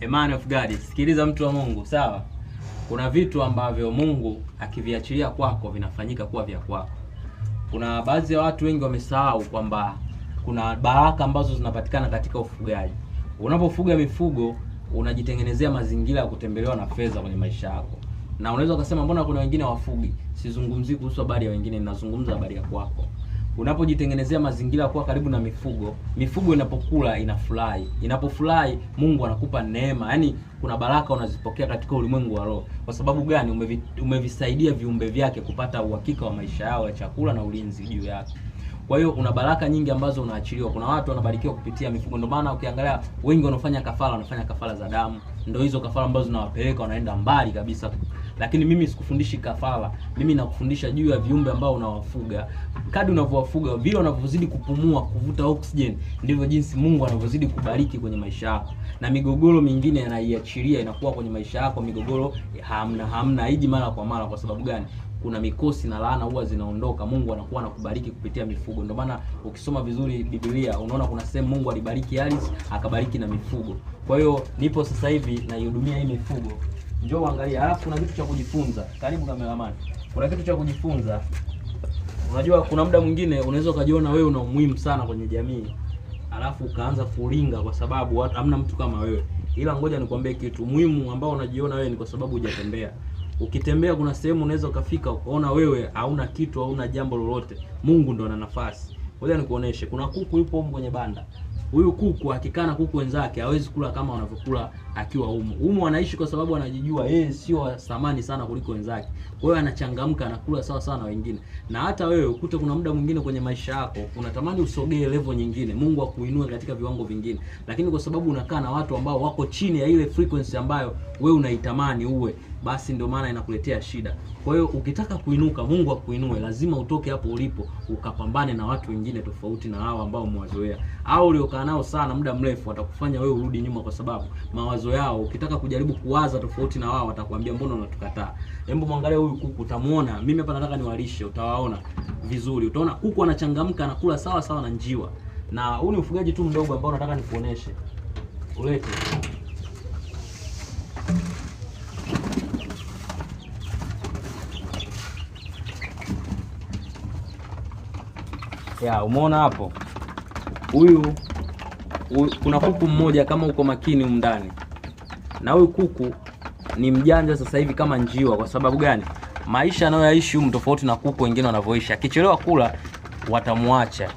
A man of God, sikiliza mtu wa Mungu, sawa? Kuna vitu ambavyo Mungu akiviachilia kwako vinafanyika kuwa vya kwako. Kuna baadhi ya watu wengi wamesahau kwamba kuna baraka ambazo zinapatikana katika ufugaji. Unapofuga mifugo unajitengenezea mazingira ya kutembelewa na fedha kwenye maisha yako. Na unaweza ukasema mbona kuna wengine wafugi? Sizungumzii kuhusu habari ya wengine, ninazungumza habari ya kwako. Unapojitengenezea mazingira kuwa karibu na mifugo inapokula inafurahi. Inapofurahi Mungu anakupa neema. Yaani kuna baraka unazipokea katika ulimwengu wa roho. Kwa sababu gani? Umevisaidia viumbe vyake kupata uhakika wa maisha yao ya chakula na ulinzi juu yake. Kwa hiyo una baraka nyingi ambazo unaachiliwa. Kuna watu wanabarikiwa kupitia mifugo. Ndio maana ukiangalia wengi wanafanya kafara za damu. Ndio hizo kafara ambazo zinawapeleka wanaenda mbali kabisa. Lakini mimi sikufundishi kafara. Mimi nakufundisha juu ya viumbe ambao unawafuga. Kadri unavyowafuga, vile unavyozidi kupumua, kuvuta oxygen, ndivyo jinsi Mungu anavyozidi kubariki kwenye maisha yako. Na migogoro mingine anaiachilia inakuwa kwenye maisha yako. Migogoro hamna haiji mara kwa mara. Kwa sababu gani? Kuna mikosi na laana huwa zinaondoka. Mungu anakuwa anakubariki kupitia mifugo. Ndio maana ukisoma vizuri Biblia unaona kuna sehemu Mungu alibariki ardhi, akabariki na mifugo. Kwa hiyo nipo sasa hivi naihudumia hii mifugo. Njoo angalia. Alafu kuna kitu cha kujifunza. Karibu cameraman. Kuna kitu cha kujifunza. Unajua kuna muda mwingine unaweza ukajiona wewe una umuhimu sana kwenye jamii. Alafu ukaanza kuringa kwa sababu hamna mtu kama wewe. Ila ngoja nikwambie kitu muhimu ambao unajiona wewe ni kwa sababu hujatembea. Ukitembea kuna sehemu unaweza ukafika ukaona wewe hauna kitu, hauna jambo lolote. Mungu ndo ana nafasi. Ngoja nikuoneshe. Kuna kuku yupo huko kwenye banda. Huyu kuku akikana kuku wenzake hawezi kula kama wanavyokula akiwa humu. Humu anaishi kwa sababu anajijua yeye sio thamani sana kuliko wenzake. Kwa hiyo anachangamka, anakula sawa sawa na wengine. Na hata wewe ukute kuna muda mwingine kwenye maisha yako unatamani usogee level nyingine, Mungu akuinue katika viwango vingine. Lakini kwa sababu unakaa na watu ambao wako chini ya ile frequency ambayo wewe unaitamani uwe, basi ndio maana inakuletea shida. Kwa hiyo ukitaka kuinuka, Mungu akuinue, lazima utoke hapo ulipo ukapambane na watu wengine tofauti na hao ambao umewazoea. Au uliokaa nao sana muda mrefu watakufanya wewe urudi nyuma kwa sababu mawazo yao ukitaka kujaribu kuwaza tofauti na wao watakwambia mbona unatukataa. Hebu muangalie huyu kuku, utamuona. Mimi hapa nataka niwalishe, utawaona vizuri. Utaona kuku anachangamka, anakula sawa sawa na njiwa. Na huu ni ufugaji tu mdogo ambao nataka nikuoneshe. Ulete. Ya, umeona hapo? Huyu kuna kuku mmoja kama uko makini huko ndani. Na huyu kuku ni mjanja sasa hivi kama njiwa. Kwa sababu gani? Maisha anayoishi huko tofauti na kuku wengine wanavyoishi. Akichelewa kula watamwacha.